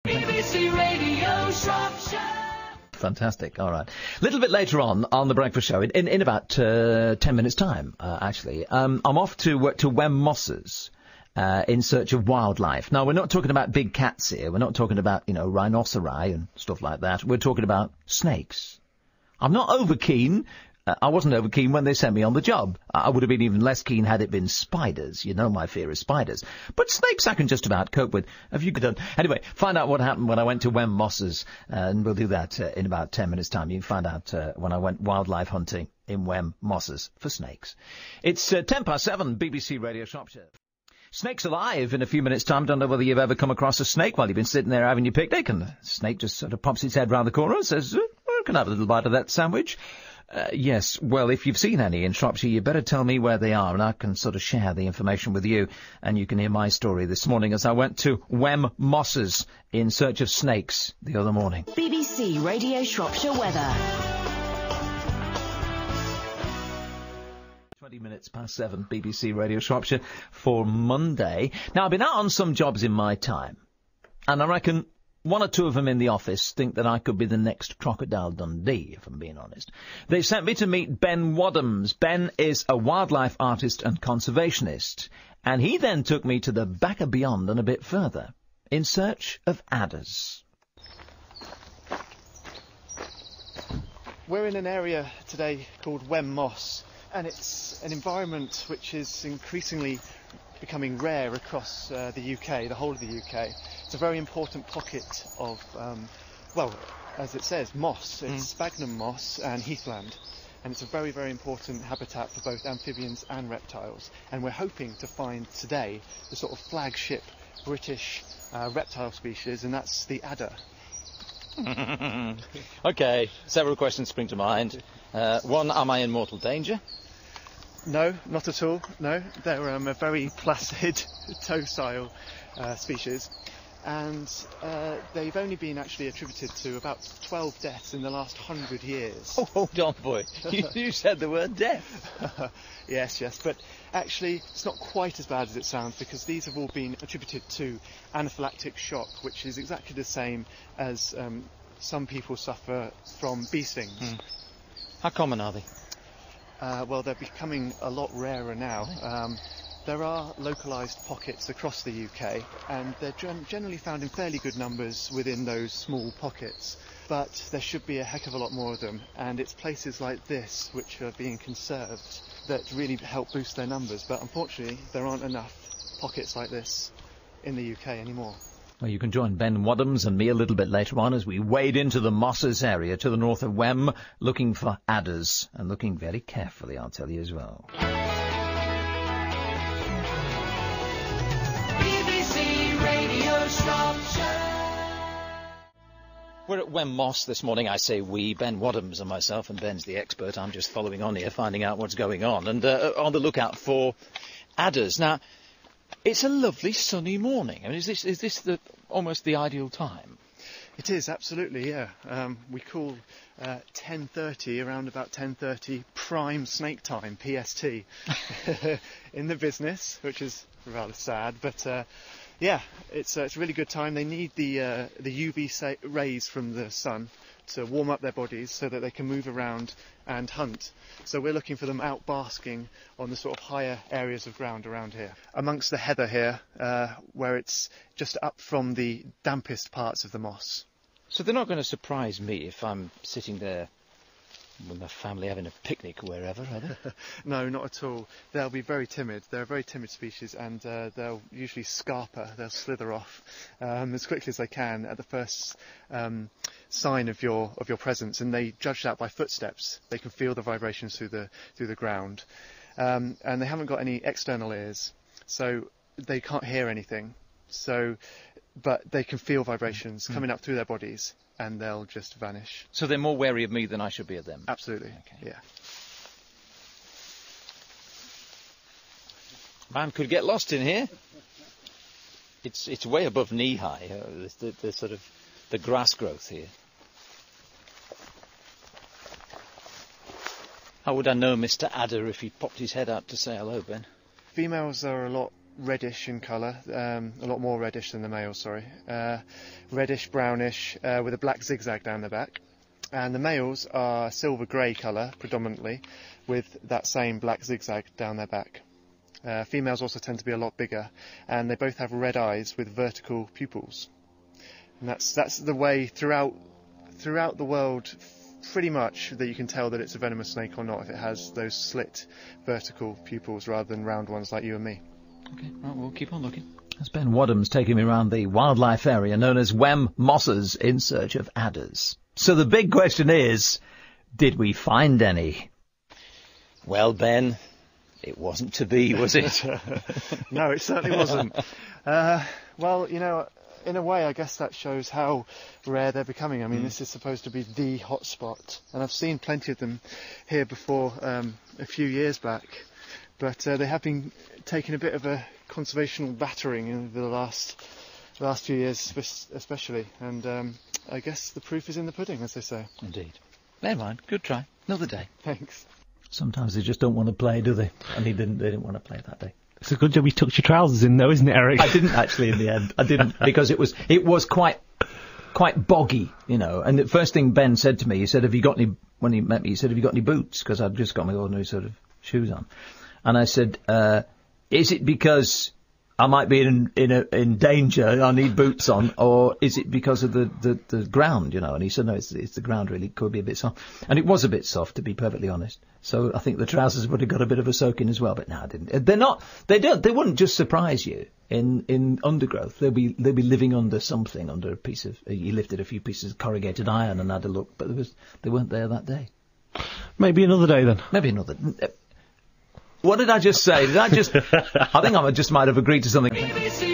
BBC Radio Shropshire. Fantastic. All right. A little bit later on the breakfast show, in about 10 minutes' time, actually, I'm off to Wem Moss's in search of wildlife. Now, we're not talking about big cats here. We're not talking about, rhinoceri and stuff like that. We're talking about snakes. I'm not over keen. I wasn't over keen when they sent me on the job. I would have been even less keen had it been spiders. You know my fear is spiders. But snakes I can just about cope with. Have you done? Anyway, find out what happened when I went to Wem Moss's, and we'll do that in about 10 minutes' time. You can find out when I went wildlife hunting in Wem Moss's for snakes. It's 7:10, BBC Radio Shropshire. Snake's alive in a few minutes' time. Don't know whether you've ever come across a snake while you've been sitting there having your picnic, and the snake just sort of pops its head round the corner and says, can I have a little bite of that sandwich? Yes, well, if you've seen any in Shropshire, you better tell me where they are, and I can sort of share the information with you, and you can hear my story this morning as I went to Wem Moss's in search of snakes the other morning. BBC Radio Shropshire weather. 20 minutes past 7, BBC Radio Shropshire for Monday. Now, I've been out on some jobs in my time, and I reckon one or two of them in the office think that I could be the next Crocodile Dundee, if I'm being honest. They sent me to meet Ben Wadhams. Ben is a wildlife artist and conservationist, and he then took me to the back of beyond and a bit further, in search of adders. We're in an area today called Wem Moss, and it's an environment which is increasingly becoming rare across the UK, the whole of the UK. It's a very important pocket of, as it says, moss. It's sphagnum moss and heathland. And it's a very, very important habitat for both amphibians and reptiles. And we're hoping to find today the sort of flagship British reptile species, and that's the adder. OK, several questions spring to mind. One, am I in mortal danger? No, not at all. No, they're a very placid, docile species, and they've only been actually attributed to about 12 deaths in the last 100 years. Oh, hold on, boy. You said the word death. Yes, but actually it's not quite as bad as it sounds, because these have all been attributed to anaphylactic shock, which is exactly the same as some people suffer from bee stings. How common are they? Well, they're becoming a lot rarer now. There are localised pockets across the UK, and they're generally found in fairly good numbers within those small pockets. But there should be a heck of a lot more of them, and it's places like this which are being conserved that really help boost their numbers. But unfortunately, there aren't enough pockets like this in the UK anymore. Well, you can join Ben Wadhams and me a little bit later on as we wade into the Mosses area to the north of Wem, looking for adders, and looking very carefully, I'll tell you as well. BBC Radio Shropshire. We're at Wem Moss this morning. I say we, Ben Wadhams and myself, and Ben's the expert. I'm just following on here, finding out what's going on, and on the lookout for adders. Now, it's a lovely sunny morning. I mean, is this almost the ideal time? It is, absolutely, yeah. We call 10:30, around about 10:30, prime snake time, PST, in the business, which is rather sad. But yeah, it's a really good time. They need the UV rays from the sun to warm up their bodies so that they can move around and hunt. So we're looking for them out basking on the sort of higher areas of ground around here. Amongst the heather here, where it's just up from the dampest parts of the moss. So they're not going to surprise me if I'm sitting there with my family having a picnic or wherever, are they? No, not at all. They'll be very timid. They're a very timid species, and they'll usually scarper. They'll slither off as quickly as they can at the first sign of your presence, and they judge that by footsteps. They can feel the vibrations through the ground, and they haven't got any external ears, so they can't hear anything. But they can feel vibrations coming up through their bodies, and they'll just vanish. So they're more wary of me than I should be of them? Absolutely, okay. Yeah. Man could get lost in here. It's way above knee high, the sort of the grass growth here. How would I know Mr. Adder if he popped his head out to say hello, Ben? Females are a lot reddish in colour, a lot more reddish than the males, sorry. Reddish, brownish, with a black zigzag down the back. And the males are silver grey colour, predominantly, with that same black zigzag down their back. Females also tend to be a lot bigger, and they both have red eyes with vertical pupils. And that's the way throughout the world, pretty much, that you can tell that it's a venomous snake or not, if it has those slit vertical pupils rather than round ones like you and me. Okay, right, we'll keep on looking. That's Ben Wadham's taking me around the wildlife area known as Wem Moss's in search of adders. So the big question is, did we find any? Well, Ben, it wasn't to be, was it? No, it certainly wasn't. Well, you know, in a way, I guess that shows how rare they're becoming. I mean, this is supposed to be the hotspot, and I've seen plenty of them here before a few years back, but they have been taking a bit of a conservational battering in the last few years, especially, and I guess the proof is in the pudding, as they say. Indeed. Never mind. Good try. Another day. Thanks. Sometimes they just don't want to play, do they? And they didn't want to play that day. It's a good job you tucked your trousers in, though, isn't it, Eric? I didn't actually in the end. I didn't, because it was quite boggy, you know. And the first thing Ben said to me, he said, when he met me, he said, have you got any boots? Because I'd just got my ordinary sort of shoes on. And I said, is it because I might be in danger, I need boots on, or is it because of the ground, you know? And he said, no, it's the ground really, it could be a bit soft. And it was a bit soft, to be perfectly honest. So I think the trousers would have got a bit of a soaking as well, but no, I didn't. They wouldn't just surprise you in undergrowth. They'll be living under something, under a piece of, you lifted a few pieces of corrugated iron and had a look, but they weren't there that day. Maybe another day then. Maybe another. What did I just say? I think I just might have agreed to something. BBC